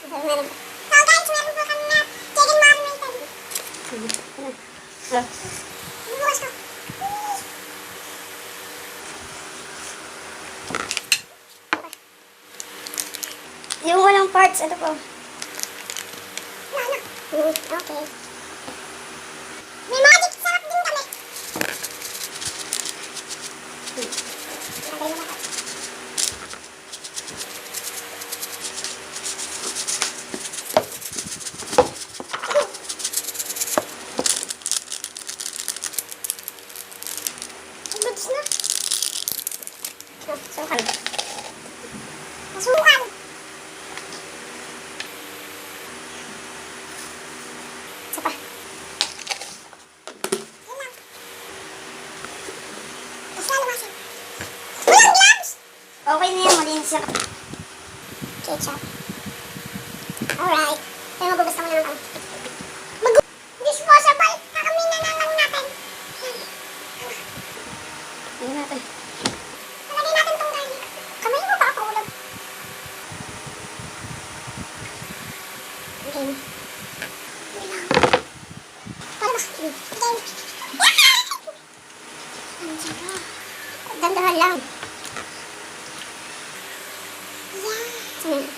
Meron. So guys, meron po kami na chicken marinated. Bukas ko. Yung walang parts, ano po? Ano? Okay. May magic sarap din kami. Lagay mo na to. Goods na. Sukan. Masukan. Isa pa. Yan lang. Tapos lalawasin. Walang gloves! Okay na yan, malinis yan. Ketchup. Alright. Pero magugusto mo naman kami. Disposable. Kakaminan na lang natin. Ano natin? Lagay natin itong garlic. Kamay mo pa ako ulam. Okay. Hindi lang. Para makakilig. Okay. Ang sarap. Dandahan lang. Yeah.